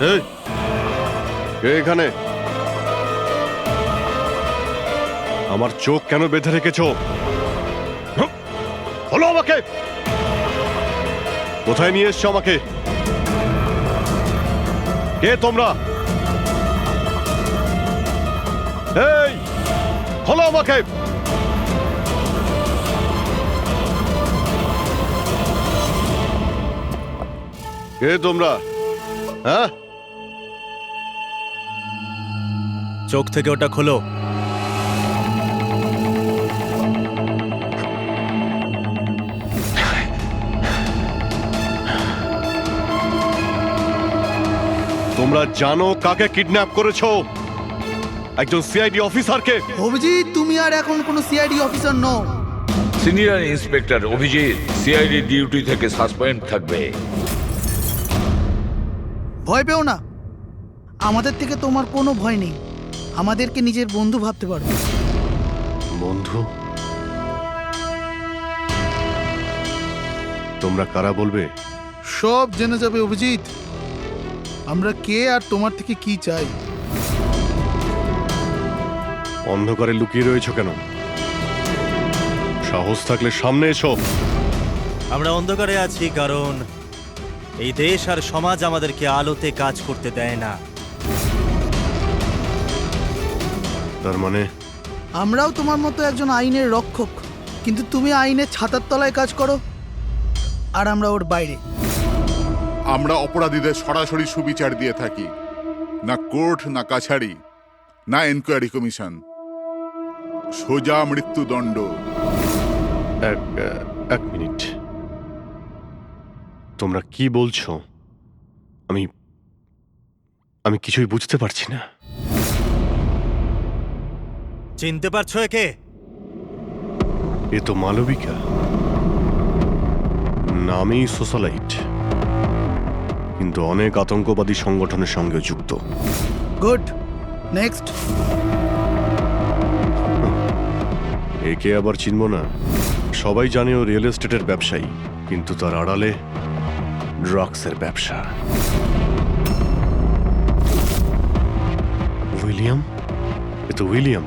এই, কে এখানে? আমার চোখ কেন বেঁধে রেখেছ? বলো আমাকে, কোথায় নিয়ে এসছো আমাকে? কে তোমরা? এই, বলো আমাকে। কে তোমরা? হ্যাঁ, চোখ থেকে ওটা খোলো। তোমরা জানো কাকে কিডন্যাপ করেছো? একজন সিআইডি অফিসারকে। অভিজিৎ, তুমি আর এখন কোনো সিআইডি অফিসার নও। Senior inspector Abhijeet CID duty থেকে সাসপেন্ড থাকবে। ভয় পেও না, আমাদের থেকে তোমার কোনো ভয় নেই। আমাদেরকে নিজের বন্ধু ভাবতে পারো। বন্ধু? তোমরা কারা বলবে? সব জেনে যাবে অভিজিৎ, আমরা কে আর তোমার থেকে কি চাই। অন্ধকারে লুকিয়ে রয়েছো কেন? সাহস থাকলে সামনে এসো। আমরা অন্ধকারে আছি কারণ এই দেশ আর সমাজ আমাদেরকে আলোতে কাজ করতে দেয় না। তার মানে আমরাও তোমার মতো একজন আইনের রক্ষক, কিন্তু তুমি আইনের ছাতার তলায় কাজ করো আর আমরা ওর বাইরে। আমরা অপরাধীদের সরাসরি সুবিচার দিয়ে থাকি, না কোর্ট, না কাছারি, না এনকোয়ারি কমিশন, সোজা মৃত্যুদণ্ড। এক মিনিট, তোমরা কি বলছো? আমি কিছুই বুঝতে পারছি না। চিনতে পারছো একে? এ তো মালবিকা, নামেই সোশ্যালাইট, কিন্তু অনেক আতঙ্কবাদী সংগঠনের সঙ্গে যুক্ত। Good, next. একে আবার চিনব না? সবাই জানে ও রিয়েল এস্টেটের ব্যবসায়ী, কিন্তু তার আড়ালে ড্রাগসের ব্যবসা। উইলিয়াম? এ তো উইলিয়াম।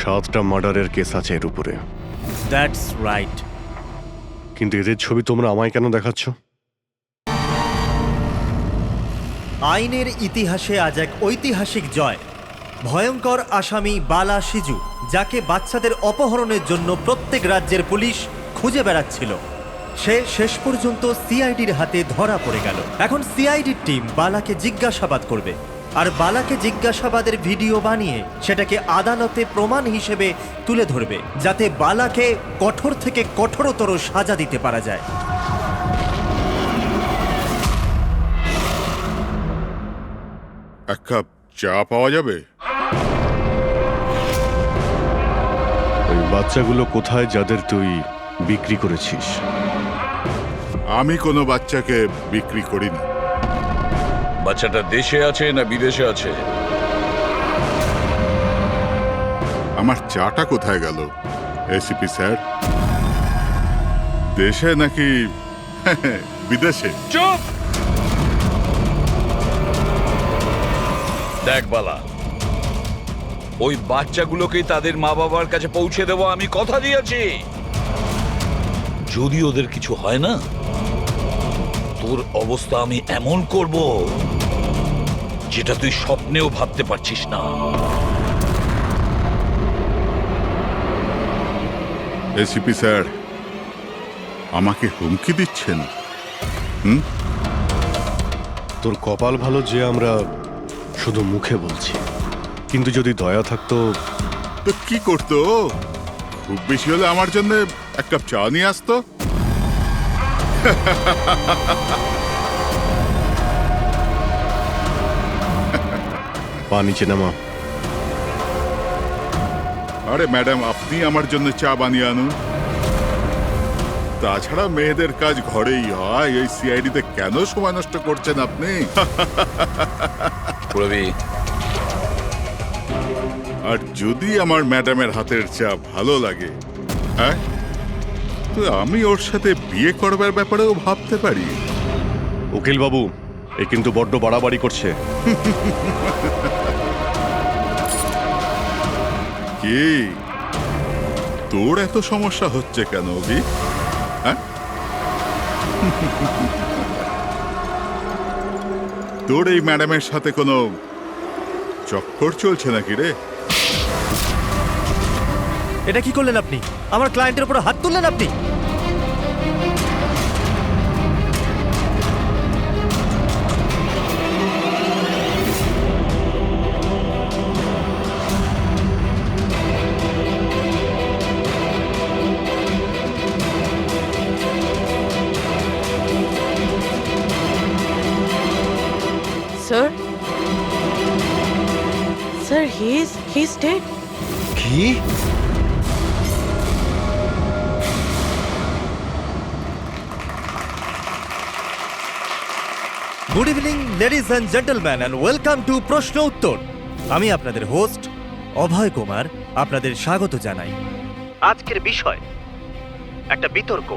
7টা মার্ডারের কেস আছে এর উপরে। That's right. কিন্তু এদের ছবি তোমরা আমায় কেন দেখাচ্ছ? আইনের ইতিহাসে আজ এক ঐতিহাসিক জয়। ভয়ঙ্কর আসামি বালা সিজু, যাকে বাচ্চাদের অপহরণের জন্য প্রত্যেক রাজ্যের পুলিশ খুঁজে বেড়াচ্ছিল, সে শেষ পর্যন্ত সিআইডির হাতে ধরা পড়ে গেল। এখন সিআইডির টিম বালাকে জিজ্ঞাসাবাদ করবে, আর বালাকে জিজ্ঞাসাবাদের ভিডিও বানিয়ে সেটাকে আদালতে প্রমাণ হিসেবে তুলে ধরবে, যাতে বালাকে কঠোর থেকে কঠোরতর সাজা দিতে পারা যায়। এক কাপ চা পাওয়া যাবে? ওই বাচ্চাগুলো কোথায় যাদের তুই বিক্রি করেছিস? আমি কোনো বাচ্চাকে বিক্রি করিনি। বাচ্চাটা দেশে আছে না বিদেশে আছে? আমার চাটা কোথায় গেল এসিপি স্যার? দেশে নাকি বিদেশে? চুপ! দেখ বালা, ওই বাচ্চাগুলোকেই তাদের মা বাবার কাছে পৌঁছে দেবো, আমি কথা দিয়েছি। যদি ওদের কিছু হয় না, তোর অবস্থা আমি এমন করব যেটা তুই স্বপ্নেও ভাবতে পারছিস না। এসিপি স্যার আমাকে হুমকি দিচ্ছেন? তোর কপাল ভালো যে আমরা শুধু মুখে বলছি, কিন্তু যদি দয়া থাকতো। তো কি করতো? খুব বেশি হলে আমার জন্য এক কাপ চা নিয়ে আসতো। পা নিচে নামা। আরে ম্যাডাম, আপনি আমার জন্য চা বানিয়ে আনুন। তাছাড়া মেয়েদের কাজ ঘরেই হয়, এই সিআইডিতে কেন সময় নষ্ট করছেন আপনি? প্রবি, আর যদি আমার ম্যাডামের হাতের চা ভালো লাগে, হ্যাঁ, তো আমি ওর সাথে বিয়ে করবার ব্যাপারেও ভাবতে পারি। উকিল বাবু, এ কিন্তু বড্ড বাড়াবাড়ি করছে। কি তোর এত সমস্যা হচ্ছে কেন অভি? হ্যাঁ? তোর এই ম্যাডামের সাথে কোনো চক্কর চলছে নাকি রে? এটা কি করলেন আপনি? আমার ক্লায়েন্টের উপর হাত তুললেন আপনি। Sir? Sir, he's dead. কি? Good evening ladies and gentleman and welcome to প্রশ্ন উত্তর। আমি আপনাদের হোস্ট অভয় কুমার আপনাদের স্বাগত জানাই। আজকের বিষয় একটা বিতর্ক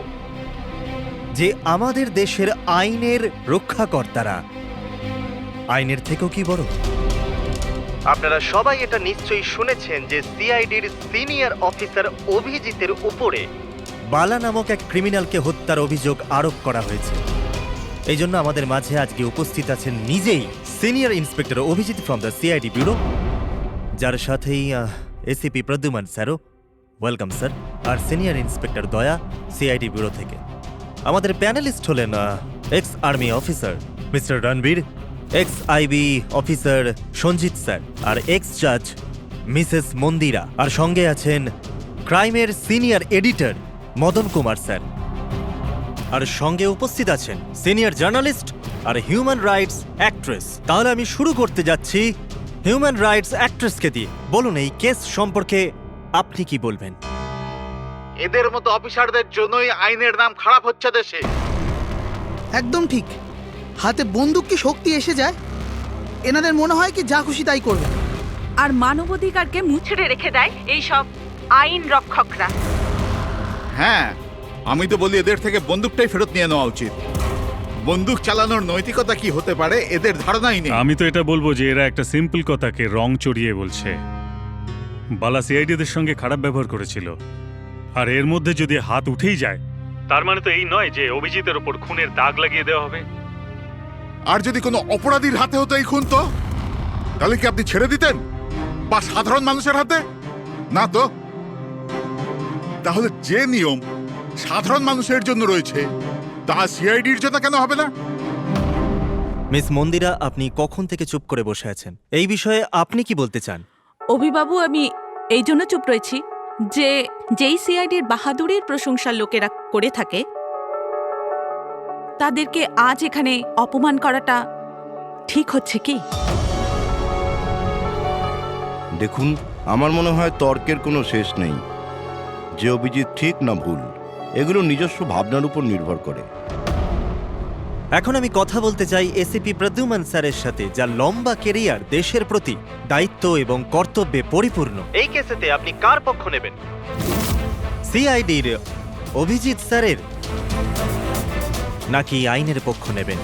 যে আমাদের দেশের আইনের রক্ষাকর্তারা আইনের থেকেও কি বড়। আপনারা সবাই এটা নিশ্চয়ই শুনেছেন যে সিআইডির সিনিয়র অফিসার অভিজিতের উপরে বালা নামক এক ক্রিমিনালকে হত্যার অভিযোগ আরোপ করা হয়েছে। এই জন্য আমাদের মাঝে আজকে উপস্থিত আছেন নিজেই senior inspector Abhijeet from the CID bureau, যার সাথেই এসিপি প্রদ্যুমান স্যারও, ওয়েলকাম স্যার, আর senior inspector Daya CID bureau থেকে। আমাদের প্যানেলিস্ট হলেন ex army officer Mr Ranbir, ex IB officer Sanjit sir, আর এক্স জাজ মিসেস মন্দিরা, আর সঙ্গে আছেন ক্রাইমের senior editor Madan Kumar sir, আর সঙ্গে উপস্থিত আছেন সিনিয়র জার্নালিস্ট আর হিউম্যান রাইটস অ্যাক্ট্রেস। তাহলে আমি শুরু করতে যাচ্ছি হিউম্যান রাইটস অ্যাক্ট্রেসকে দিয়ে। বলুন, এই কেস সম্পর্কে আপনি কি বলবেন? এদের মতো অফিসারদের জন্যই আইনের নাম খারাপ হচ্ছে দেশে। একদম ঠিক। হাতে বন্দুক কি শক্তি এসে যায়? এনাদের মনে হয় কি যা খুশি তাই করবে। আর মানবাধিকারকে মুচড়ে রেখে দেয় এই সব আইন রক্ষকরা। হ্যাঁ, আমি তো বলি এদের থেকে বন্দুকটাই ফেরত নিয়ে নেওয়া উচিত। বন্দুক চালানোর নৈতিকতা কি হতে পারে এদের ধারণাই নেই। আমি তো এটা বলবো যে এরা একটা সিম্পল কথাকে রং চড়িয়ে বলছে। বালা সিআইডিদের সঙ্গে খারাপ ব্যবহার করেছিল, আর এর মধ্যে যদি হাত উঠেই যায় তার মানে তো এই নয় যে অভিজিতের ওপর খুনের দাগ লাগিয়ে দেওয়া হবে। আর যদি কোনো অপরাধীর হাতে হতো এই খুন, তো তাহলে কি আপনি ছেড়ে দিতেন? বা সাধারণ মানুষের হাতে? না তো। তাহলে যে নিয়ম সাধারণ মানুষের জন্য রয়েছে তা সিআইডির জন্য কেন হবে না? মিস মন্দিরা, আপনি কখন থেকে চুপ করে বসে আছেন? এই বিষয়ে আপনি কি বলতে চান? অভিবাবু, আমি এই জন্য চুপ রয়েছি যে যেই সিআইডির বাহাদুরির প্রশংসা লোকেরা করে থাকে তাদেরকে আজ এখানে অপমান করাটা ঠিক হচ্ছে কি? দেখুন, আমার মনে হয় তর্কের কোনো শেষ নেই। যে অভিজিৎ ঠিক না ভুল, এগুলো নিজস্ব ভাবনার উপর নির্ভর করে। এখন আমি কথা বলতে চাই এসিপি প্রদ্যুমান স্যারের সাথে, যার লম্বা কেরিয়ার দেশের প্রতি দায়িত্ব এবং কর্তব্যে পরিপূর্ণ। এই কেসেতে আপনি কার পক্ষ নেবেন? সিআইডির অভিজিৎ স্যারের নাকি আইনের পক্ষ নেবেন?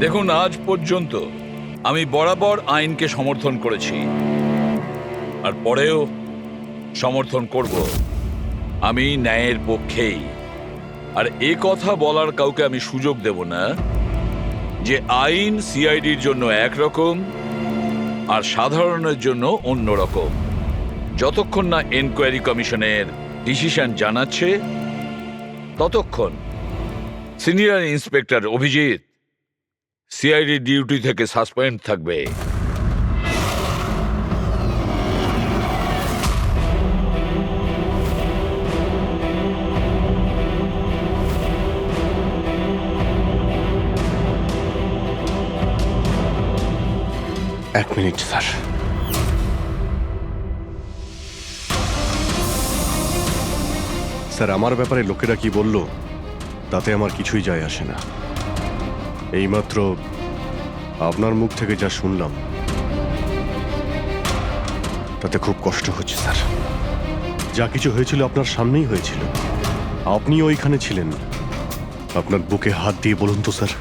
দেখুন, আজ পর্যন্ত আমি বরাবর আইনকে সমর্থন করেছি, আর পরেও সমর্থন করব। আমি ন্যায়ের পক্ষেই। আর এ কথা বলার কাউকে আমি সুযোগ দেব না যে আইন সিআইডির জন্য একরকম আর সাধারণের জন্য অন্যরকম। যতক্ষণ না এনকোয়ারি কমিশনের ডিসিশন জানাচ্ছে ততক্ষণ senior inspector Abhijeet CID duty থেকে সাসপেন্ড থাকবে। এক মিনিট স্যার। স্যার, আমার ব্যাপারে লোকেরা কি বলল তাতে আমার কিছুই যায় আসে না। এইমাত্র আপনার মুখ থেকে যা শুনলাম তাতে খুব কষ্ট হচ্ছে স্যার। যা কিছু হয়েছিল আপনার সামনেই হয়েছিল, আপনি ওইখানে ছিলেন। আপনার বুকে হাত দিয়ে বলুন তো স্যার,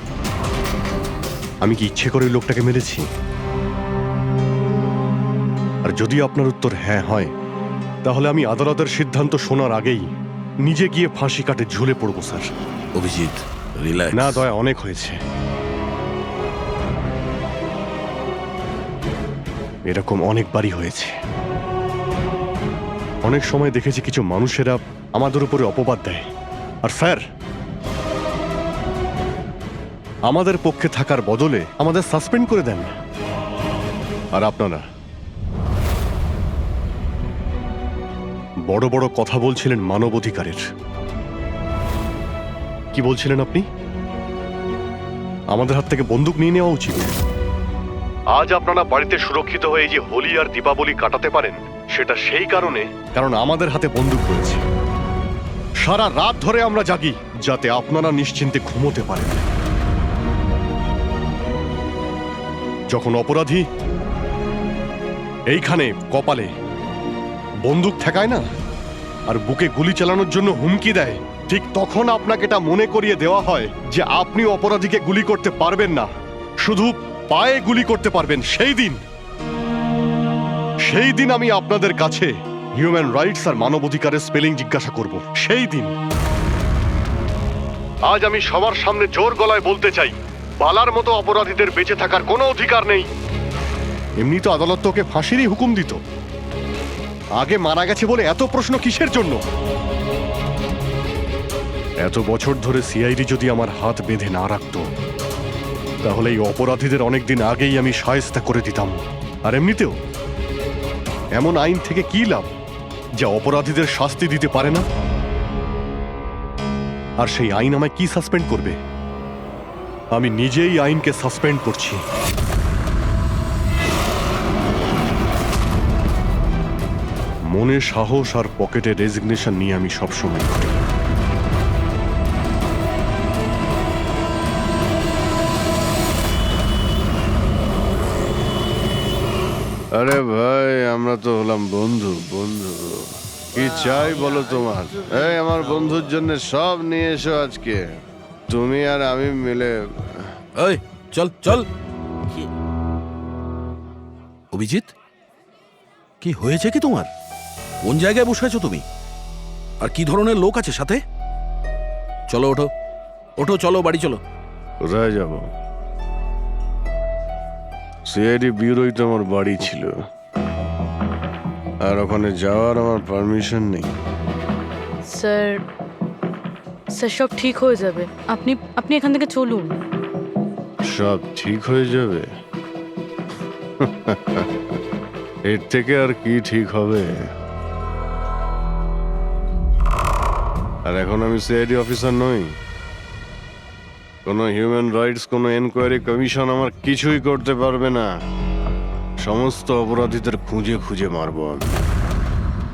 আমি কি ইচ্ছে করে ওই লোকটাকে মেরেছি? আর যদি আপনার উত্তর হ্যাঁ হয়, তাহলে আমি আদালতের সিদ্ধান্ত শোনার আগেই নিজে গিয়ে ফাঁসি কাটে ঝুলে পড়বো স্যার। অভিজিৎ, রিল্যাক্স। না দয়া, অনেক হয়েছে। এরকম অনেকবারই হয়েছে। অনেক সময় দেখেছি কিছু মানুষেরা আমাদের উপরে অপবাদ দেয়, আর স্যার আমাদের পক্ষে থাকার বদলে আমাদের সাসপেন্ড করে দেন। আর আপনারা বড় বড় কথা বলছিলেন মানবাধিকারের। কি বলছিলেন আপনি? আমাদের হাত থেকে বন্দুক নিয়ে নেওয়া উচিত। আজ আপনারা বাড়িতে সুরক্ষিত হয়ে যে হোলি আর দীপাবলি কাটাতে পারেন, সেটা সেই কারণ আমাদের হাতে বন্দুক রয়েছে। সারা রাত ধরে আমরা জাগি যাতে আপনারা নিশ্চিন্তে ঘুমোতে পারেন। যখন অপরাধী এইখানে কপালে বন্দুক ঠেকায় না আর বুকে গুলি চালানোর জন্য হুমকি দেয়, ঠিক তখন আপনাকে এটা মনে করিয়ে দেওয়া হয় যে আপনি অপরাধীকে গুলি করতে পারবেন না, শুধু পায়ে গুলি করতে পারবেন। সেই দিন আমি আপনাদের কাছে হিউম্যান রাইটস আর মানবাধিকারের স্পেলিং জিজ্ঞাসা করব। সেই দিন। আজ আমি সবার সামনে জোর গলায় বলতে চাই, বালার মতো অপরাধীদের বেঁচে থাকার কোনো অধিকার নেই। এমনি তো আদালত তোকে ফাঁসিরই হুকুম দিত। আগে মারা গেছে বলে এত প্রশ্ন কিসের জন্য? এত বছর ধরে সিআইডি যদি আমার হাত বেঁধে না রাখতো, তাহলে এই অপরাধীদের অনেকদিন আগেই আমি শায়েস্তা করে দিতাম। আর এমনিতেও এমন আইন থেকে কি লাভ যা অপরাধীদের শাস্তি দিতে পারে না? আর সেই আইন আমায় কি সাসপেন্ড করবে? আমি নিজেই আইনকে সাসপেন্ড করছি। মনে সাহস আর পকেটে রেজিগনেশন নিয়ে আমি সবসময় ঘুরি। আরে ভাই, আমরা তো হলাম বন্ধু। কি চাই বলো তোমার? এই আমার বন্ধুর জন্য সব নিয়ে এসো আজকে, তুমি আর আমি মিলে। এই চল চল। অভিজিৎ, কি হয়েছে কি তোমার? কোন জায়গায় বসে আছো তুমি? আর কি ধরনের লোক আছে সাথে? চলো ওঠো ওঠো, চলো বাড়ি চলো। কোথায় যাব? সিআইডি ব্যুরোই তো আমার বাড়ি ছিল, আর ওখানে যাওয়ার আমার পারমিশন নেই। স্যার, সব ঠিক হয়ে যাবে। আপনি এখান থেকে চলুন। সব ঠিক হয়ে যাবে? এর থেকে আর কি ঠিক হবে? আর এখন আমি সিআইডি অফিসার নই। কোনো হিউম্যান রাইটস, কোনো এনকোয়ারি কমিশন আমার কিছুই করতে পারবে না। সমস্ত অপরাধীদের খুঁজে খুঁজে মারবো আমি।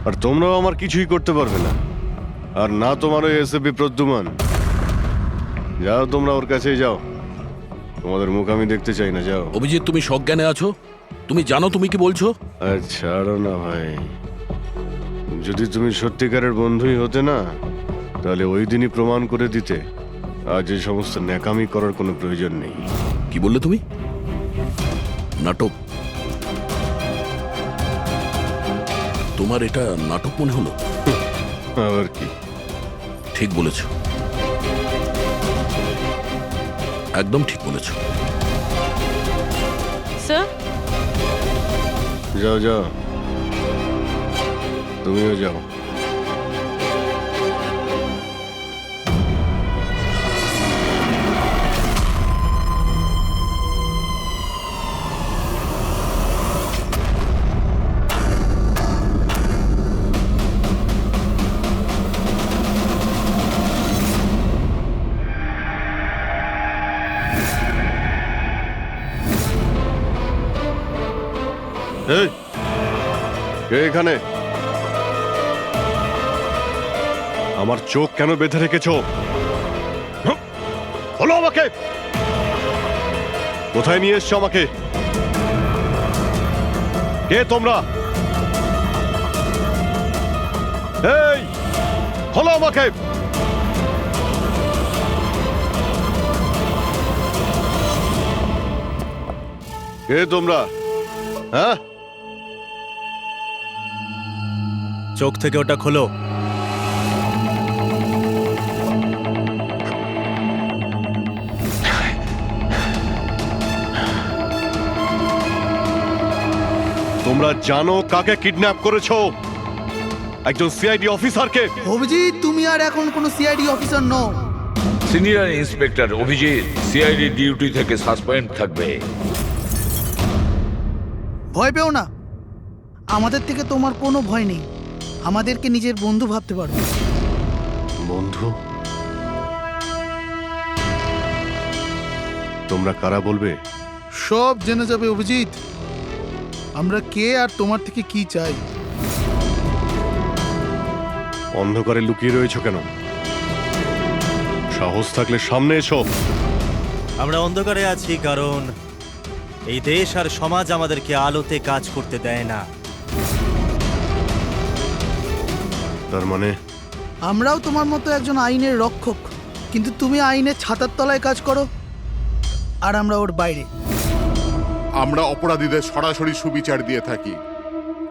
আর তোমরাও আমার কিছুই করতে পারবে না। আর না তোমার ওই এসএপি প্রদ্যুমান। যাও, তোমরা ওর কাছেই যাও। তোমাদের মুখ আমি দেখতে চাই না, যাও। অভিজিৎ, তুমি সজ্ঞানে আছো? তুমি জানো তুমি কি বলছো? ছাড়ো না ভাই। যদি তুমি সত্যিকারের বন্ধুই হতে না, তাহলে ওই দিনই প্রমাণ করে দিতে আজ এই সমস্ত ন্যাকামি করার কোনো প্রয়োজন নেই। কি বললে তুমি? নাটক? তোমার এটা নাটক মনে হলো? আবার কি? ঠিক বলেছ, একদম ঠিক বলেছ। স্যার, যাও যাও, তুমিও যাও। এই, কে এখানে? আমার চোখ কেন বেঁধে রেখেছ? বলো আমাকে, কোথায় নিয়ে এসছো আমাকে? কে তোমরা? এই, বলো আমাকে। কে তোমরা? হ্যাঁ, চোখ থেকে ওটা খোলো। তোমরা জানো কাকে কিডন্যাপ করেছো? একজন সিআইডি অফিসারকে। অভিজিৎ, তুমি আর এখন কোনো সিআইডি অফিসার নও। Senior inspector Abhijeet CID duty থেকে সাসপেন্ড থাকবে। ভয় পেও না, আমাদের থেকে তোমার কোনো ভয় নেই। আমাদেরকে নিজের বন্ধু ভাবতে পারো। বন্ধু? তোমরা কারা বলবে? সব জেনে যাবে অভিজিৎ, আমরা কে আর তোমার থেকে কি চাই। অন্ধকারে লুকিয়ে রয়েছো কেন? সাহস থাকলে সামনে এসো। আমরা অন্ধকারে আছি কারণ এই দেশ আর সমাজ আমাদেরকে আলোতে কাজ করতে দেয় না। তার মানে আমরাও তোমার মতো একজন আইনের রক্ষক, কিন্তু তুমি আইনের ছাতার তলায় কাজ করো আর আমরা ওর বাইরে। আমরা অপরাধীদের সরাসরি সুবিচার দিয়ে থাকি,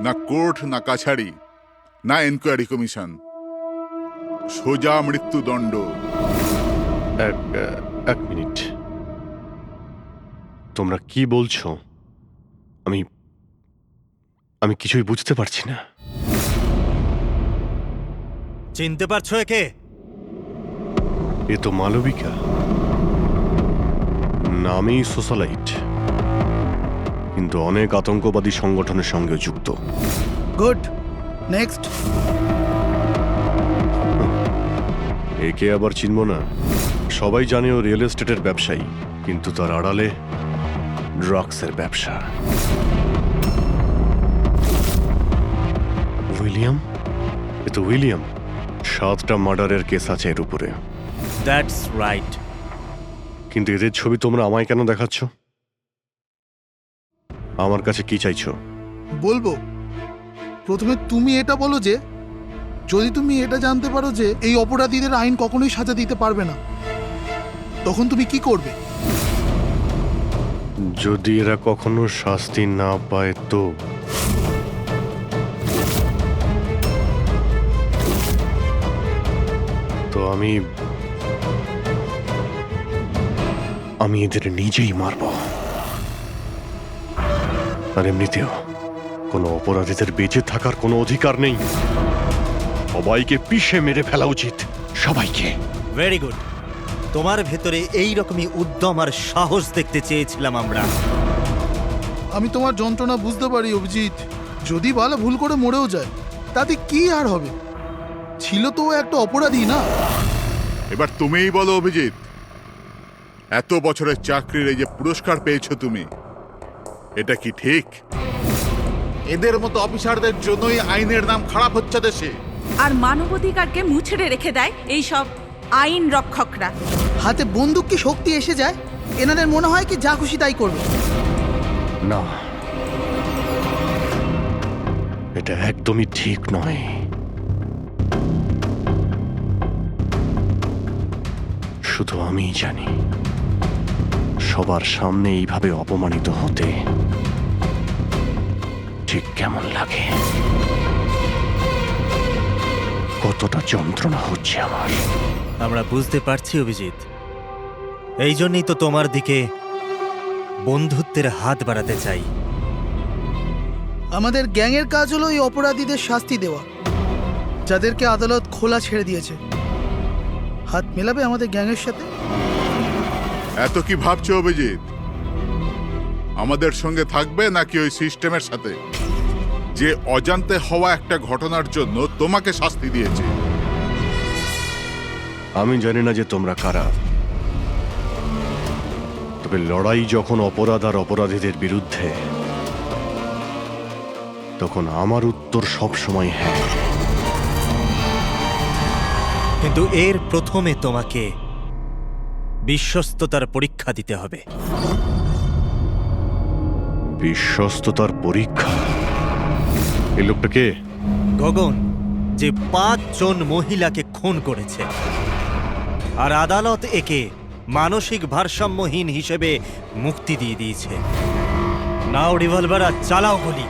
না কোর্ট, না কাছারি, না এনকোয়ারি কমিশন, সোজা মৃত্যুদণ্ড। এক মিনিট, তোমরা কি বলছো? আমি কিছুই বুঝতে পারছি না। চিনতে পারছো একে? এ তো মালবিকা, নামেই সোশ্যালাইট, কিন্তু অনেক আতঙ্কবাদী সংগঠনের সঙ্গে যুক্ত। Good, next. একে আবার চিনব না? সবাই জানে ও রিয়েল এস্টেটের ব্যবসায়ী, কিন্তু তার আড়ালে ড্রাগসের ব্যবসা। উইলিয়াম? এ তো উইলিয়াম। 7টা মার্ডারের কেস আছে এর উপরে। That's right. কিন্তু এদের ছবি তোমরা আমায় কেন দেখাচ্ছ? আমার কাছে কি চাইছো? বলবো, প্রথমে তুমি এটা বলো যে যদি তুমি এটা জানতে পারো যে এই অপরাধীদের আইন কখনোই সাজা দিতে পারবে না, তখন তুমি কি করবে? যদি এরা কখনো শাস্তি না পায় তো? তো আমি এদের নিজেই মারব। আর এমনিতেও কোনো অপরাধীদের বেঁচে থাকার কোনো অধিকার নেই। সবাইকে পিষে মেরে ফেলা উচিত, সবাইকে। Very good. তোমার ভেতরে এই রকমই উদ্যম আর সাহস দেখতে চেয়েছিলাম আমরা। আমি তোমার যন্ত্রণা বুঝতে পারি অভিজিৎ। যদি বালা ভুল করে মরেও যায় তাতে কি আর হবে? ছিল তো ও একটা অপরাধী, না? এবার তুমিই বলো অভিজিৎ, এত বছরের চাকরির এই যে পুরস্কার পেয়েছো তুমি, এটা কি ঠিক? এদের মতো অফিসারদের জন্যই আইনের নাম খারাপ হচ্ছে দেশে। আর মানবাধিকারকে মুছড়ে রেখে দেয় এই সব আইন রক্ষকরা। হাতে বন্দুক কি শক্তি এসে যায়? এনাদের মনে হয় কি যা খুশি তাই করবে। না, এটা একদমই ঠিক নয়। শুধু আমিই জানি সবার সামনে এইভাবে অপমানিত হতে ঠিক কেমন লাগে, কতটা যন্ত্রণা হচ্ছে আমার। আমরা বুঝতে পারছি অভিজিৎ, এই জন্যই তো তোমার দিকে বন্ধুত্বের হাত বাড়াতে চাই। আমাদের গ্যাংয়ের কাজ হলো এই অপরাধীদের শাস্তি দেওয়া, যাদেরকে আদালত খোলা ছেড়ে দিয়েছে। হাত মেলাবে আমাদের গ্যাংয়ের সাথে? এত কি ভাবছো অভিজিৎ? আমাদের সঙ্গে থাকবে নাকি ওই সিস্টেমের সাথে, যে অজান্তে হওয়া একটা ঘটনার জন্য তোমাকে শাস্তি দিয়েছে? আমি জানি না যে তোমরা কারা, তবে লড়াই যখন অপরাধ আর অপরাধীদের বিরুদ্ধে, তখন আমার উত্তর সবসময় হ্যাঁ। কিন্তু এর প্রথমে তোমাকে বিশ্বস্ততার পরীক্ষা দিতে হবে। বিশ্বস্ততার পরীক্ষা? এই লোকটা কে? গগন, যে 5 জন মহিলাকে খুন করেছে, আর আদালত একে মানসিক ভারসাম্যহীন হিসেবে মুক্তি দিয়ে দিয়েছে। নাও রিভলভার আর চালাও গুলি।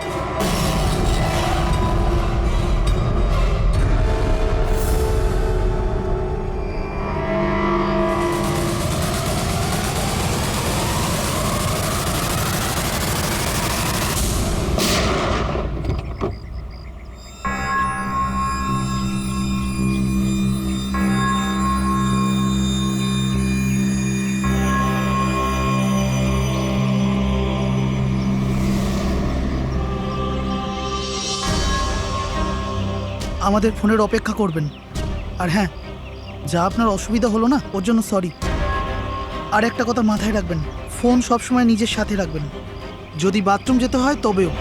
আমাদের ফোনের অপেক্ষা করবেন। আর হ্যাঁ, যা আপনার অসুবিধা হলো না ওর জন্য সরি। আর একটা কথা মাথায় রাখবেন, ফোন সবসময় নিজের সাথে রাখবেন, যদি বাথরুম যেতে হয় তবেও।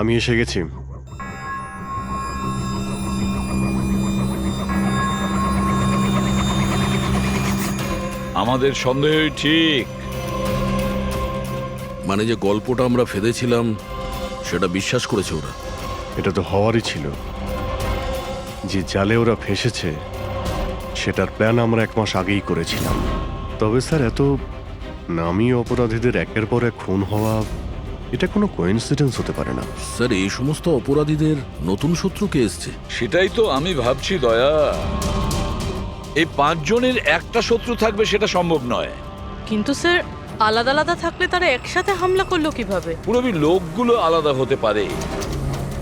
আমি এসে গেছি। আমাদের সন্দেহই ঠিক। মানে যে গল্পটা আমরা ফেদেছিলাম সেটা বিশ্বাস করেছে ওরা। এটা তো হওয়ারই ছিল। যে জালে ওরা ফেসেছে সেটার প্ল্যান আমরা 1 মাস আগেই করেছিলাম। তবে স্যার, এত নামী অপরাধীদের একের পর এক খুন হওয়া, এটা কোনো কোইন্সিডেন্স হতে পারে না। স্যার, এই সমস্ত অপরাধীদের নতুন শত্রু কে এসছে? সেটাই তো আমি ভাবছি দয়া। এই 5 জনের একটা শত্রু থাকবে সেটা সম্ভব নয়। কিন্তু স্যার, আলাদা আলাদা থাকলে তারা একসাথে হামলা করলো কিভাবে? পুরোপুরি লোকগুলো আলাদা হতে পারে,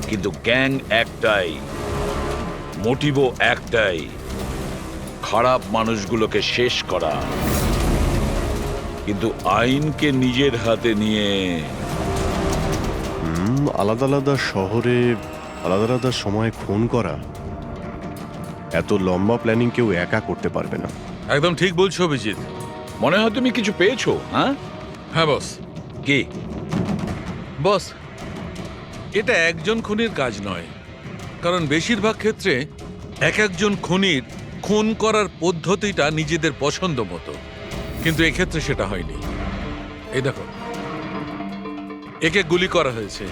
কিন্তু গ্যাং একটাই, মোটিভও একটাই, খারাপ মানুষগুলোকে শেষ করা। কিন্তু আইনকে নিজের হাতে নিয়ে আলাদা আলাদা শহরে আলাদা আলাদা সময় খুন করা, এত লম্বা প্ল্যানিং কেউ একা করতে পারবে না। একদম ঠিক বলছো অভিজিৎ। মনে হয় তুমি কিছু পেয়েছো। হ্যাঁ হ্যাঁ বস। কি বস, এটা একজন খুনির কাজ নয়, কারণ বেশিরভাগ ক্ষেত্রে এক একজন খুনির খুন করার পদ্ধতিটা নিজেদের পছন্দ মতো, কিন্তু এক্ষেত্রে সেটা হয়নি। এই দেখো, একে গুলি করা হয়েছে,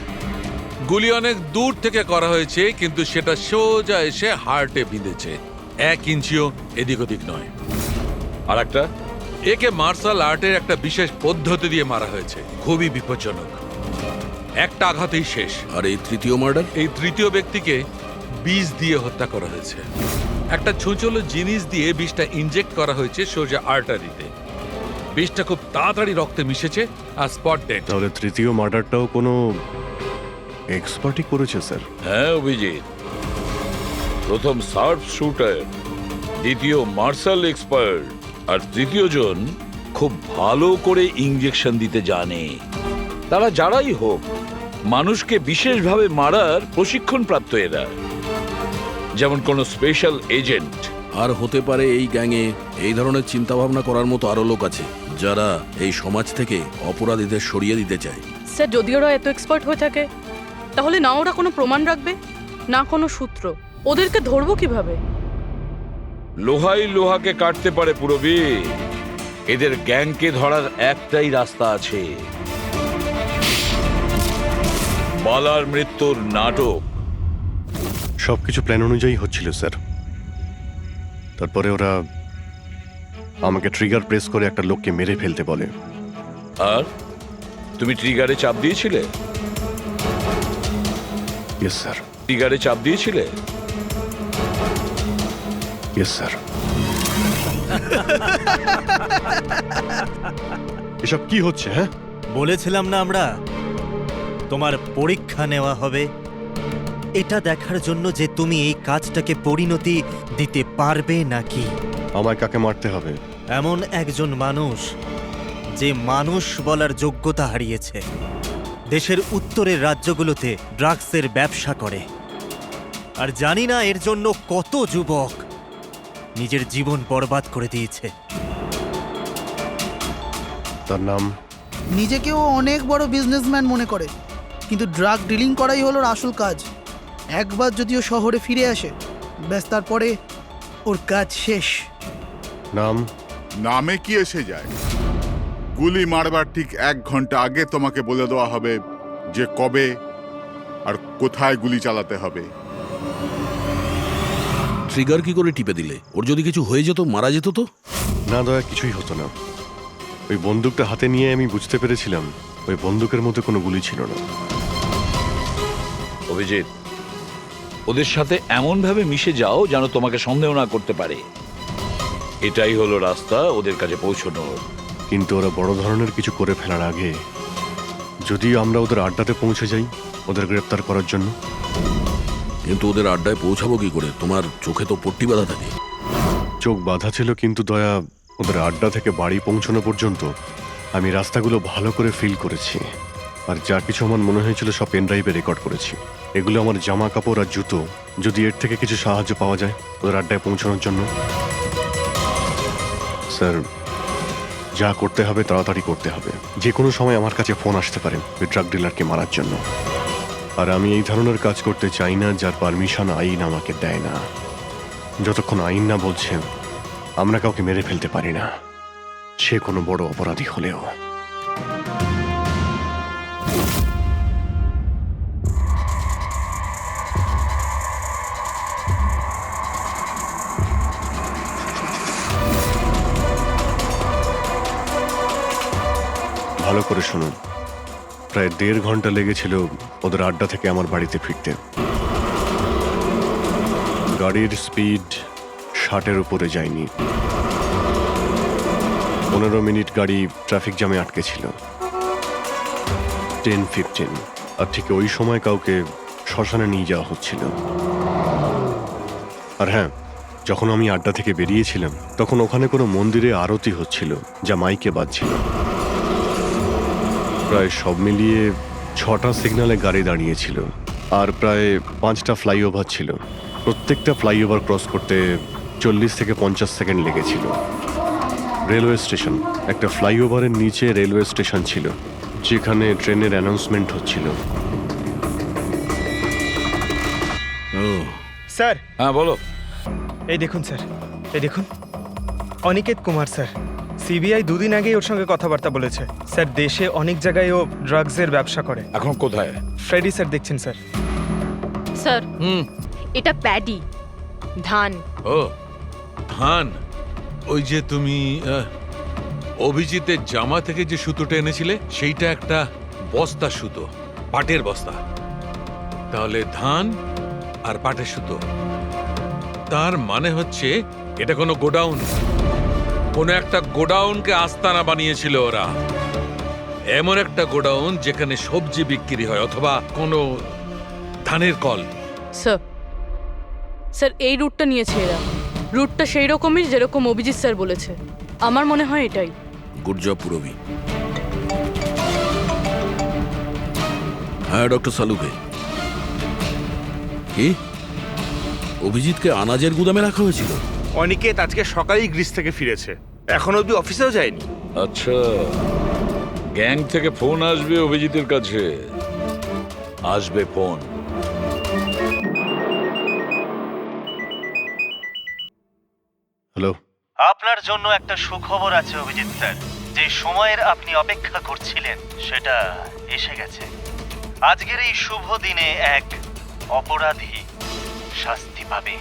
গুলি অনেক দূর থেকে করা হয়েছে, কিন্তু সেটা সোজা এসে হার্টে বিঁধেছে, 1 ইঞ্চিও এদিক ওদিক নয়। আর একটা, একে মার্শাল আর্টের একটা বিশেষ পদ্ধতি দিয়ে মারা হয়েছে, খুবই বিপজ্জনক, একটা আঘাতেই শেষ। আর এই তৃতীয় মার্ডার, এই তৃতীয় ব্যক্তিকে বিষ দিয়ে হত্যা করা হয়েছে। একটা ছোঁচলো জিনিস দিয়ে বিষটা ইনজেক্ট করা হয়েছে সোজা আর্টারিতে। বিষটা খুব তাড়াতাড়ি রক্তে মিশেছে আর স্পট ডেড। তাহলে তৃতীয় মার্ডারটাও কোনো এক্সপার্টই করেছে স্যার? হ্যাঁ অভিজিৎ, প্রথম শার্প শুটার, দ্বিতীয় মার্শাল এক্সপার্ট, আর তৃতীয় জন খুব ভালো করে ইনজেকশন দিতে জানে। তারা যারাই হোক, মানুষকে বিশেষভাবে মারার প্রশিক্ষণ প্রাপ্ত এরা, যেমন কোন স্পেশাল এজেন্ট। আর হতে পারে এই গ্যাংয়ে এই ধরনের চিন্তা ভাবনা করার মতো আরো লোক আছে, যারা এই সমাজ থেকে অপরাধীদের সরিয়ে দিতে চায়। স্যার, যদি ওরা এত এক্সপার্ট হয়ে থাকে, তাহলে না ওরা কোনো প্রমাণ রাখবে? না কোনো সূত্র। ওদেরকে ধরবো কিভাবে? লোহাই লোহাকে কাটতে পারে পুরবী। এদের গ্যাংকে ধরার একটাই রাস্তা আছে, বালার মৃত্যুর নাটক। সবকিছু প্ল্যান অনুযায়ী হচ্ছিল স্যার। তারপরে ওরা আমাকে ট্রিগার প্রেস করে একটা লোককে মেরে ফেলতে বলে। আর তুমি ট্রিগারে চাপ দিয়েছিলে? Yes sir. ট্রিগারে চাপ দিয়েছিলে? Yes sir. এসব কি হচ্ছে? হ্যাঁ, বলেছিলাম না আমরা তোমার পরীক্ষা নেওয়া হবে, এটা দেখার জন্য যে তুমি এই কাজটাকে পরিণতি দিতে পারবে নাকি। আমায় কাকে মারতে হবে? এমন একজন মানুষ যে মানুষ বলার যোগ্যতা হারিয়েছে, দেশের উত্তরের রাজ্যগুলোতে ড্রাগসের ব্যবসা করে, আর জানি না এর জন্য কত যুবক নিজের জীবন বরবাদ করে দিয়েছে। তার নাম? নিজেকেও অনেক বড় বিজনেসম্যান মনে করে, কিন্তু ড্রাগ ডিলিং করাই হলো ওর আসল কাজ। একবার যদি ও শহরে ফিরে আসে, ব্যাস তারপরে ওর কাজ শেষ। নাম? নামে কি এসে যায়? গুলি মারবার ঠিক 1 ঘন্টা আগে তোমাকে বলে দেওয়া হবে যে কবে আর কোথায় গুলি চালাতে হবে। ট্রিগার কি করে টিপে দিলে? ওর যদি কিছু হয়ে যেত, মারা যেত তো? না দয়া, কিছুই হতো না। ওই বন্দুকটা হাতে নিয়ে আমি বুঝতে পেরেছিলাম ওই বন্দুকের মধ্যে কোনো গুলি ছিল না। অভিজিৎ, ওদের সাথে এমন ভাবে মিশে যাও যেন তোমাকে সন্দেহ না করতে পারে। এটাই হলো রাস্তা ওদের কাছে পৌঁছানোর। কিন্তু ওরা বড় ধরনের কিছু করে ফেলার আগে যদি আমরা ওদের আড্ডাতে পৌঁছে যাই ওদের গ্রেপ্তার করার জন্য। কিন্তু ওদের আড্ডায় পৌঁছাবো কি করে? তোমার চোখে তো পট্টি বাঁধা থাকে। চোখ বাঁধা ছিল, কিন্তু দয়া, ওদের আড্ডা থেকে বাড়ি পৌঁছানো পর্যন্ত আমি রাস্তাগুলো ভালো করে ফিল করেছি। আর যা কিছু আমার মনে হয়েছিল সব পেন ড্রাইভে রেকর্ড করেছি। এগুলো আমার জামা কাপড় আর জুতো। যদি এর থেকে কিছু সাহায্য পাওয়া যায় ওদের আড্ডায় পৌঁছানোর জন্য। স্যার, যা করতে হবে তাড়াতাড়ি করতে হবে। যে কোনো সময় আমার কাছে ফোন আসতে পারে ওই ড্রাগ ডিলারকে মারার জন্য। আর আমি এই ধরনের কাজ করতে চাই না যার পারমিশন আইন আমাকে দেয় না। যতক্ষণ আইন না বলছে আমরা কাউকে মেরে ফেলতে পারি না, সে কোনো বড় অপরাধী হলেও। ভালো করে শুনুন, প্রায় 1.5 ঘন্টা লেগেছিল ওদের আড্ডা থেকে আমার বাড়িতে ফিরতে। গাড়ির স্পিড 60-এর উপরে যায়নি। 15 মিনিট গাড়ি ট্রাফিক জ্যামে আটকে ছিল। 10-15, আর ঠিক ওই সময় কাউকে শ্মশানে নিয়ে যাওয়া হচ্ছিল। আর হ্যাঁ, যখন আমি আড্ডা থেকে বেরিয়েছিলাম তখন ওখানে কোনো মন্দিরে আরতি হচ্ছিল যা মাইকে বাজছিল। প্রায় সব মিলিয়ে 6টা সিগন্যালে গাড়ি দাঁড়িয়েছিল, আর প্রায় 5টা ফ্লাইওভার ছিল। প্রত্যেকটা ফ্লাইওভার ক্রস করতে 40 থেকে 50 সেকেন্ড লেগেছিল। রেলওয়ে স্টেশন, একটা ফ্লাইওভারের নিচে রেলওয়ে স্টেশন ছিল যেখানে ট্রেনের অ্যানাউন্সমেন্ট হচ্ছিল। স্যার। হ্যাঁ বলো। এই দেখুন স্যার, এই দেখুন, অনিকেত কুমার স্যার। সিবিআই 2 দিন আগেই ওর সঙ্গে কথাবার্তা বলেছে। স্যার, দেশে অনেক জায়গায় ও ড্রাগসের ব্যবসা করে। এখন কোথায়? ফ্রেডি স্যার দেখছেন স্যার। স্যার, এটা প্যাডি, ধান। ও ধান। ওই যে তুমি অভিজিতের জামা থেকে যে সুতোটা এনেছিলে সেইটা একটা বস্তা সুতো, পাটের বস্তা। তাহলে ধান আর পাটের সুতো, তার মানে হচ্ছে এটা কোনো গোডাউন, কোনো একটা গোডাউনকে আস্তানা বানিয়েছিল ওরা। এমন একটা গোডাউন যেখানে সবজি বিক্রি হয় অথবা কোনো ধানের কল। স্যার, স্যার এই রুটটা নিয়েছে এরা। রুটটা সেই রকমই যেরকম অভিজিৎ স্যার বলেছে। আমার মনে হয় এটাই। Good job Purabi. হ্যাঁ ডক্টর সালুকে। কি অভিজিৎকে আনাজের গুদামে রাখা হয়েছিল? অনিকেত আজকে সকালেই গ্রিস থেকে ফিরেছে, এখন অব্দি অফিসেও যায়নি। আচ্ছা, গ্যাং থেকে ফোন আসবে অভিজিতের কাছে। আসবে ফোন। হ্যালো। আপনার জন্য একটা সুখবর আছে অভিজিৎ স্যার। যে সময়ের আপনি অপেক্ষা করছিলেন সেটা এসে গেছে। আজকের এই শুভ দিনে এক অপরাধী শাস্তি পাবে।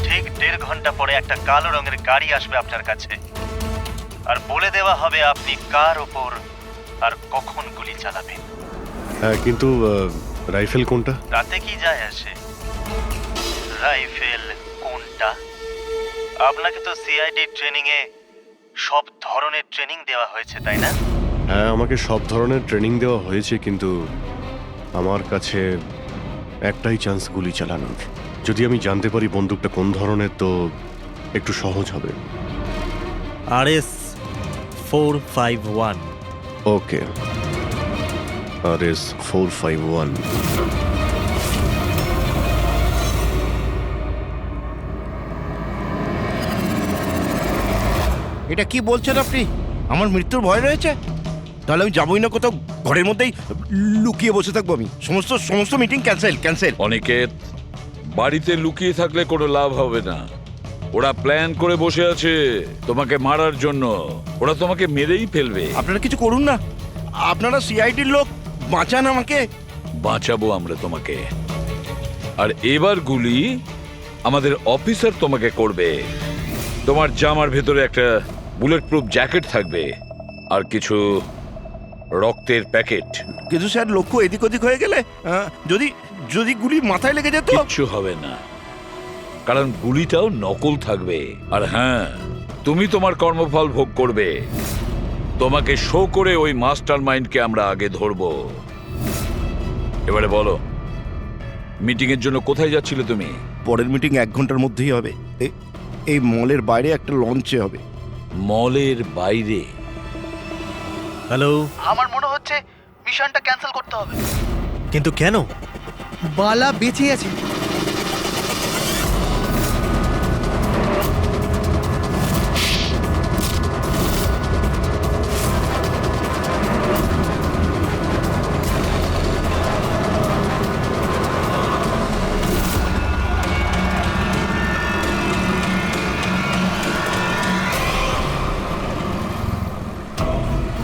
ঠিক 1.5 ঘন্টা পরে একটা কালো রঙের গাড়ি আসবে আপনার কাছে, আর বলে দেওয়া হবে আপনি কার ওপর আর কখন গুলি চালাবেন। হ্যাঁ, কিন্তু রাইফেল কোনটা? তাতে কি যায় আসে রাইফেল কোনটা? আপনাকে তো সিআইডি ট্রেনিং এ সব ধরনের ট্রেনিং দেওয়া হয়েছে, তাই না? হ্যাঁ, আমাকে সব ধরনের ট্রেনিং দেওয়া হয়েছে, কিন্তু আমার কাছে একটাই চান্স গুলি চালানোর। যদি আমি জানতে পারি বন্দুকটা কোন ধরনের, তো একটু সহজ হবে। RS 451। ওকে, RS 451। এটা কি বলছেন আপনি? আমার মৃত্যুর ভয় রয়েছে? তাহলে আমি যাবই না কোথাও, ঘরের মধ্যেই লুকিয়ে বসে থাকবো। আমি সমস্ত মিটিং ক্যান্সেল। অনিকেত, বাড়িতে লুকিয়ে থাকলে কোনো লাভ হবে না। ওরা প্ল্যান করে বসে আছে তোমাকে মারার জন্য। ওরা তোমাকে মেরেই ফেলবে। আপনারা কিছু করুন না, আপনারা সিআইডির লোক, বাঁচান আমাকে। বাঁচাবো আমরা তোমাকে। আর এবার গুলি আমাদের অফিসার তোমাকে করবে। তোমার জামার ভেতরে একটা বুলেট প্রুফ জ্যাকেট থাকবে আর কিছু রক্তের প্যাকেট। কিন্তু স্যার, লক্ষ্য এদিক ওদিক হয়ে গেলে যদি গুলি মাথায় লেগে যেত? কিচ্ছু হবে না, কারণ গুলিটাও নকল থাকবে। আর হ্যাঁ, তুমি তোমার কর্মফল ভোগ করবে। তোমাকে শো করে ওই মাস্টার মাইন্ডকে আমরা আগে ধরবো। এবারে বলো, মিটিং এর জন্য কোথায় যাচ্ছিলে তুমি? পরের মিটিং 1 ঘন্টার মধ্যেই হবে। এই মলের বাইরে একটা লঞ্চে হবে। মলের বাইরে? হ্যালো, আমার মনে হচ্ছে মিশনটা ক্যান্সেল করতে হবে। কিন্তু কেন? বালা বেঁচে আছে।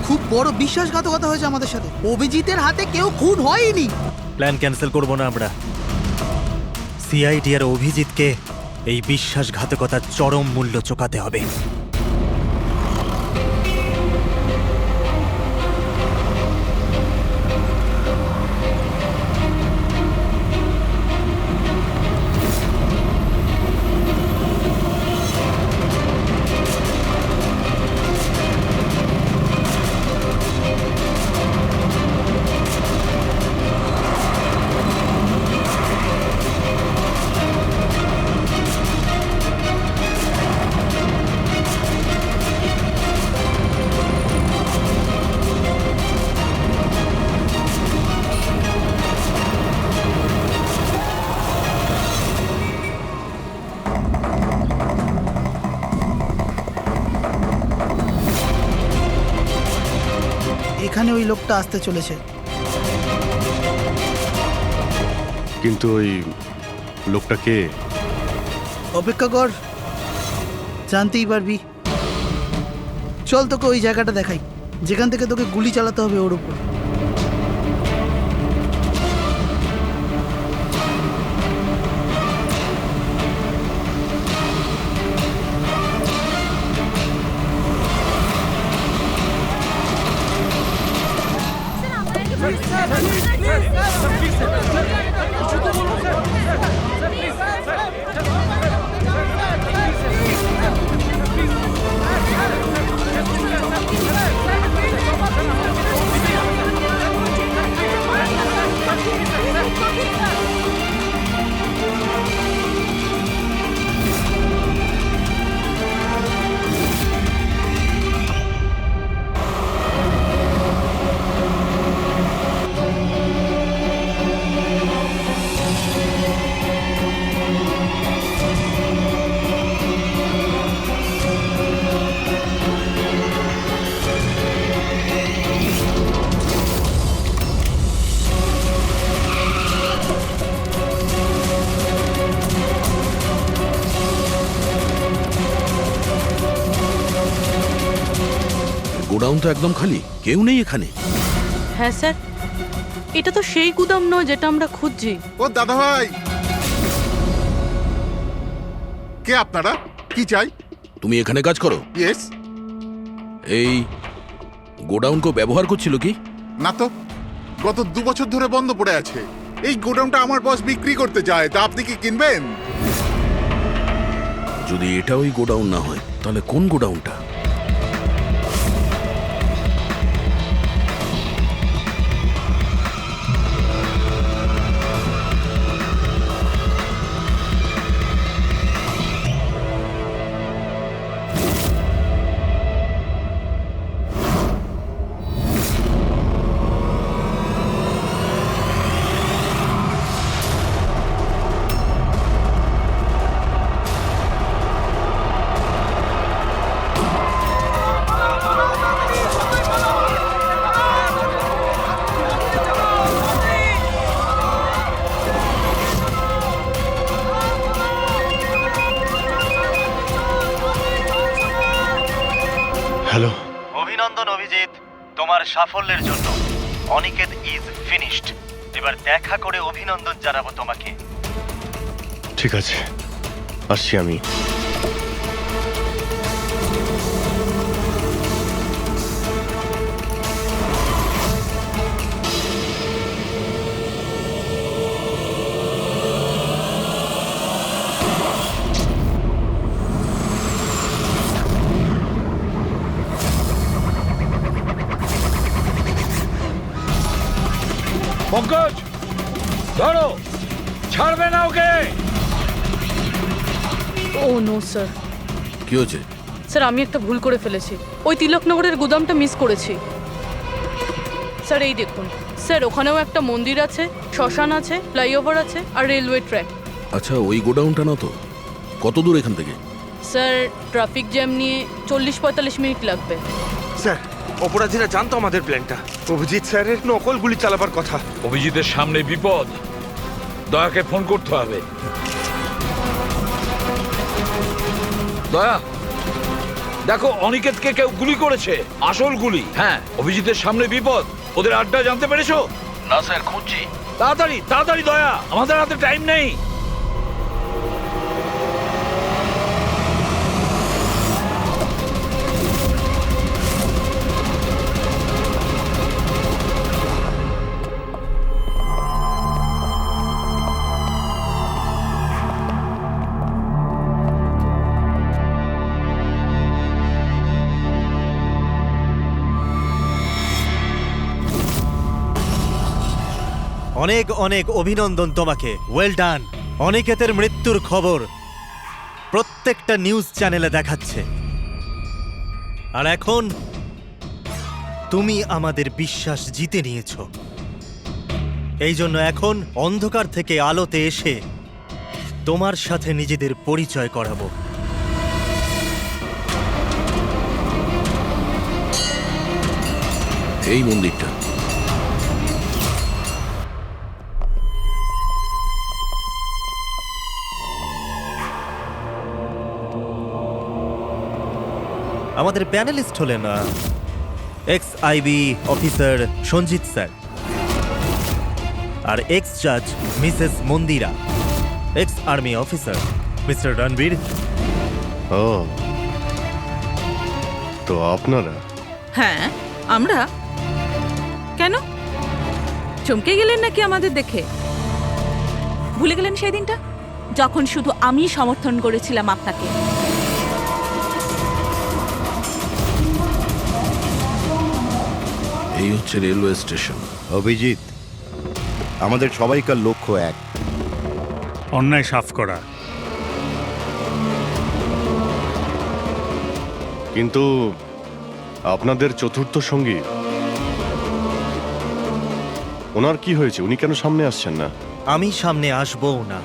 খুব বড় বিশ্বাসঘাতকতা হয়েছে আমাদের সাথে। অভিজিতের হাতে কেউ খুন হয়নি। প্ল্যান ক্যান্সেল করব না আমরা। সিআইডি আর অভিজিৎকে এই বিশ্বাসঘাতকতার চরম মূল্য চোকাতে হবে। এখানে ওই লোকটা আসতে চলেছে। কিন্তু ওই লোকটা কে? অপেক্ষা কর, জানতেই পারবি। চল তোকে ওই জায়গাটা দেখাই, যেখান থেকে তোকে গুলি চালাতে হবে ওর উপর। গোডাউন তো একদম খালি, কেউ নেই এখানে। হ্যাঁ স্যার, এটা তো সেই গুদাম নয় যেটা আমরা খুঁজছি। ও দাদা ভাই, কে আপনারা? কি চাই? তুমি এখানে কাজ করো? ইয়েস। এই গোডাউন কেউ ব্যবহার করছিল কি? না তো, গত 2 বছর ধরে বন্ধ পড়ে আছে। এই গোডাউনটা আমার বস বিক্রি করতে চায়, তা আপনি কি কিনবেন? যদি এটা ওই গোডাউন না হয় তাহলে কোন গোডাউনটা? হ্যালো। অভিনন্দন অভিজিৎ, তোমার সাফল্যের জন্য। Aniket is finished. এবার দেখা করে অভিনন্দন জানাবো তোমাকে। ঠিক আছে, আসছি আমি। পঙ্কজ, ধরো, ছাড়বে না ওকে। ও নো স্যার। কি হয়েছে? স্যার আমি একটা ভুল করে ফেলেছি, ওই তিলকনগরের গুদামটা মিস করেছি। স্যার এই দেখুন স্যার, ওখানেও একটা মন্দির আছে, শ্মশান আছে, ফ্লাইওভার আছে আর রেলওয়ে ট্র্যাক। আচ্ছা, ওই গোডাউনটা না তো? কত দূর এখান থেকে? স্যার ট্রাফিক জ্যাম নিয়ে 40-45 মিনিট লাগবে। স্যার, অপরাধীরা জানতো আমাদের প্ল্যানটা। অভিজিৎ স্যারের নকল গুলি চালাবার কথা। অভিজিতের সামনে বিপদ, দয়াকে ফোন করতে হবে। দয়া, দেখো অনিকেতকে কেউ গুলি করেছে, আসল গুলি। হ্যাঁ, অভিজিতের সামনে বিপদ। ওদের আড্ডা জানতে পেরেছো? না স্যার, খুঁজছি। তাড়াতাড়ি তাড়াতাড়ি দয়া, আমাদের হাতে টাইম নেই। অনেক অনেক অভিনন্দন তোমাকে। Well done. অনিকেতের মৃত্যুর খবর প্রত্যেকটা নিউজ চ্যানেলে দেখাচ্ছে, আর এখন তুমি আমাদের বিশ্বাস জিতে নিয়েছো। এই জন্য এখন অন্ধকার থেকে আলোতে এসে তোমার সাথে নিজেদের পরিচয় করাবো। এই মন্দিরটা। আমাদের প্যানেলিস্ট হলেন ex IB officer Sanjit sir, আর এক্স জাজ Mrs Mandira, ex army officer Mr Ranbir. ও, তো আপনারা? হ্যাঁ আমরা। কেন চমকে গেলেন নাকি আমাদের দেখে? ভুলে গেলেন সেই দিনটা যখন শুধু আমি সমর্থন করেছিলাম আপনাকে? এই হচ্ছে রেলওয়ে স্টেশন। অভিজিৎ, আমাদের সবাইকার লক্ষ্য এক, অন্যায় সাফ করা। কিন্তু আপনাদের চতুর্থ সঙ্গী, ওনার কি হয়েছে? উনি কেন সামনে আসছেন না? আমি সামনে আসবো না,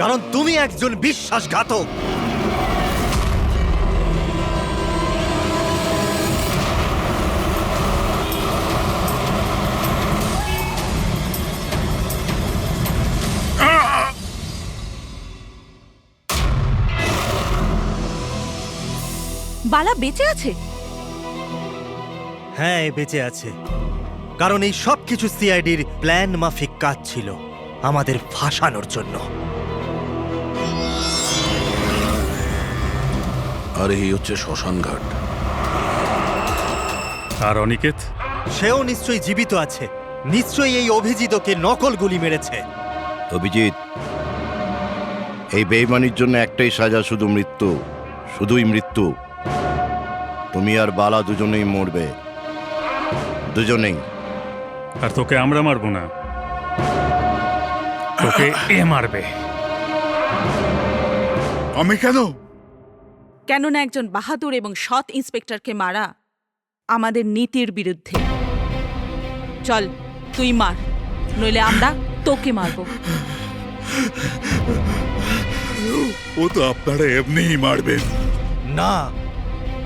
কারণ তুমি একজন বিশ্বাসঘাতক। বালা বেঁচে আছে? হ্যাঁ, এ বেঁচে আছে, কারণ এই সব কিছু সিআইডির প্ল্যান মাফিক কাজ ছিল আমাদের ফাঁসানোর জন্য। আর এই হচ্ছে শ্মশান ঘাট। আর অনিকেত? সেও নিশ্চয়ই জীবিত আছে, নিশ্চয়ই এই অভিজিৎকে নকল গুলি মেরেছে। অভিজিৎ, এই বেইমানির জন্য একটাই সাজা, শুধু মৃত্যু, শুধুই মৃত্যু। তুমি আর বালা দুজনেই মরবে, দুজনেই। আর তোকে আমরা মারবো না, তোকে এ মারবে। আমি কেন? কেননা একজন বাহাদুর এবং সৎ ইন্সপেক্টরকে মারা আমাদের নীতির বিরুদ্ধে। চল, তুই মার, নইলে আমরা তোকে মারবো। ও তো আপনারা এমনিই মারবেন। না,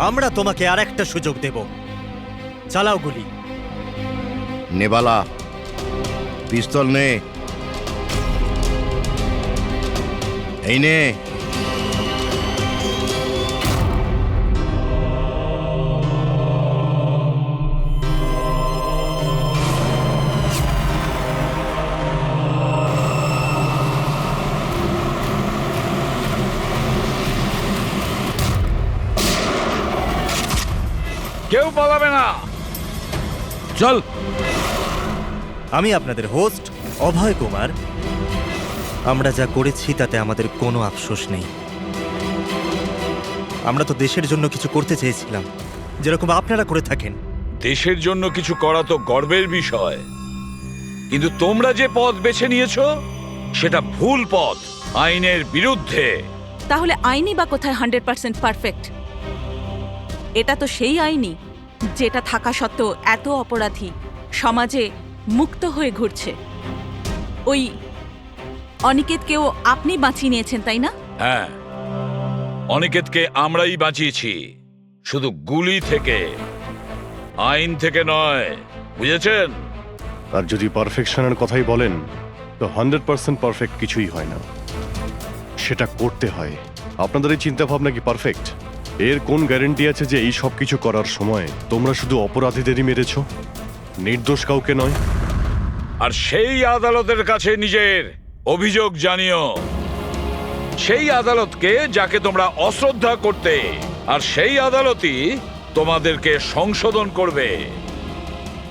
আমরা তোমাকে আর একটা সুযোগ দেব। চালাও গুলি। নেবালা, পিস্তল নে। এই নে। কেউ পালাবে না, চল। আমি আপনাদের হোস্ট অভয় কুমার। আমরা যা করেছি তাতে আমাদের কোনো আফসোস নেই। আমরা তো দেশের জন্য কিছু করতে চেয়েছিলাম, যেরকম আপনারা করে থাকেন। দেশের জন্য কিছু করা তো গর্বের বিষয়, কিন্তু তোমরা যে পথ বেছে নিয়েছো সেটা ভুল পথ, আইনের বিরুদ্ধে। তাহলে আইনই বা কোথায় 100% পারফেক্ট? এটা তো সেই আইনই যেটা থাকা সত্ত্বেও এত অপরাধী সমাজে মুক্ত হয়ে ঘুরছে। ওই অনিকেতকেও আপনি বাঁচিয়ে নিয়েছেন, তাই না? হ্যাঁ, অনিকেতকে আমরাই বাঁচিয়েছি, শুধু গুলি থেকে, আইন থেকে নয়, বুঝেছেন? আর যদি পারফেকশনের কথাই বলেন, তো 100% পারফেক্ট কিছুই হয় না, সেটা করতে হয়। আপনাদের এই চিন্তা ভাবনা কি পারফেক্ট? এর কোন গ্যারেন্টি আছে যে এই সব কিছু করার সময় তোমরা শুধু অপরাধীদেরই মেরেছ, নির্দোষ কাউকে নয়? আর সেই আদালতের কাছে নিজের অভিযোগ জানিও, সেই আদালতকে যাকে তোমরা অশ্রদ্ধা করতে, আর সেই আদালতই তোমাদেরকে সংশোধন করবে।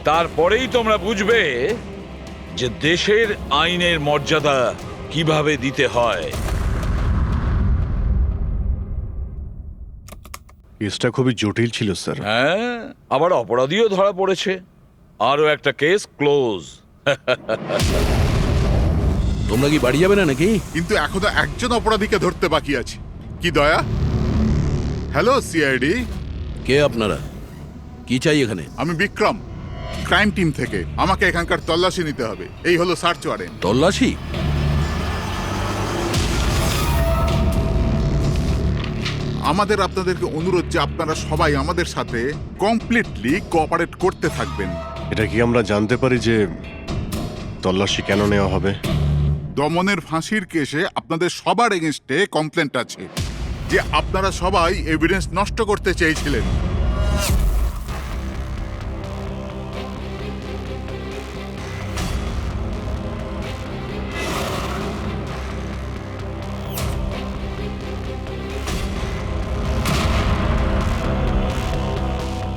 তারপরেই তোমরা বুঝবে যে দেশের আইনের মর্যাদা কিভাবে দিতে হয়। কেসটা খুবই জটিল ছিল স্যার। হ্যাঁ, আবার অপরাধীও ধরা পড়েছে, আরো একটা কেস ক্লোজ। তোমরা কি বাড়ি যাবে না নাকি? কিন্তু এখনো একজন অপরাধীকে ধরতে বাকি আছে। কি দয়া? Hello CID. কে আপনারা? কি চাই এখানে? আমি বিক্রম, ক্রাইম টিম থেকে। আমাকে এখানকার তল্লাশি নিতে হবে। এই হলো সার্চ ওয়ারেন্ট। তল্লাশি? আমাদের আপনাদেরকে অনুরোধ যে আপনারা সবাই আমাদের সাথে কমপ্লিটলি কোঅপারেট করতে থাকবেন। এটা কি আমরা জানতে পারি যে তল্লাশি কেন নেওয়া হবে? দমনের ফাঁসির কেসে আপনাদের সবার এগেনস্টে কমপ্লেন্ট আছে যে আপনারা সবাই এভিডেন্স নষ্ট করতে চেয়েছিলেন।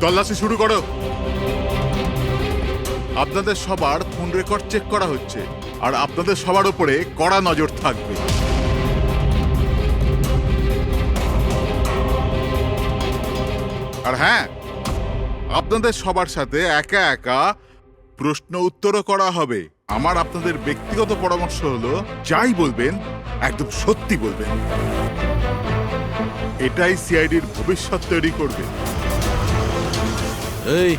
তল্লাশি শুরু করো। আপনাদের সবার ফোন রেকর্ড চেক করা হচ্ছে, আর আপনাদের সবার উপরে কড়া নজর থাকবে। আর হ্যাঁ, আপনাদের সবার সাথে একা একা প্রশ্ন উত্তরও করা হবে। আমার আপনাদের ব্যক্তিগত পরামর্শ হলো, যাই বলবেন একদম সত্যি বলবেন। এটাই সিআইডির ভবিষ্যৎ তৈরি করবে। এই,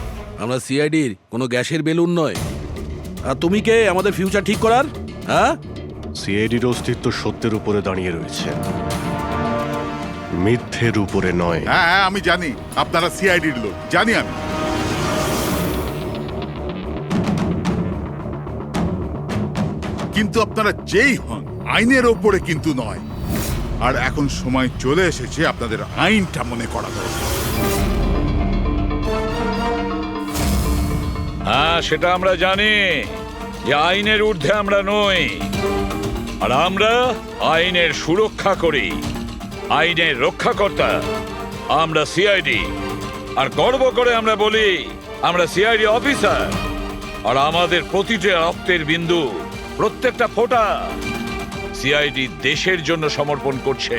আমরা সিআইডির কোনো গ্যাসের বেলুন নয়। আর তুমি কে আমাদের ফিউচার ঠিক করার? হ্যাঁ, সিআইডির অস্তিত্ব সত্যের উপরে দাঁড়িয়ে রয়েছে, মিথ্যের উপরে নয়। হ্যাঁ হ্যাঁ, আমি জানি আপনারা সিআইডির লোক, জানি আমি। কিন্তু আপনারা যেই হন, আইনের ওপরে কিন্তু নয়। আর এখন সময় চলে এসেছে আপনাদের আইনটা মনে করা দরকার। হ্যাঁ, সেটা আমরা জানি যে আইনের ঊর্ধ্বে আমরা নই, আর আমরা আইনের সুরক্ষা করি, আইনের রক্ষাকর্তা। আমরা সিআইডি, আর গর্ব করে আমরা বলি আমরা সিআইডি অফিসার। আর আমাদের প্রতিটা রক্তের বিন্দু, প্রত্যেকটা ফোঁটা সিআইডি দেশের জন্য সমর্পণ করছে।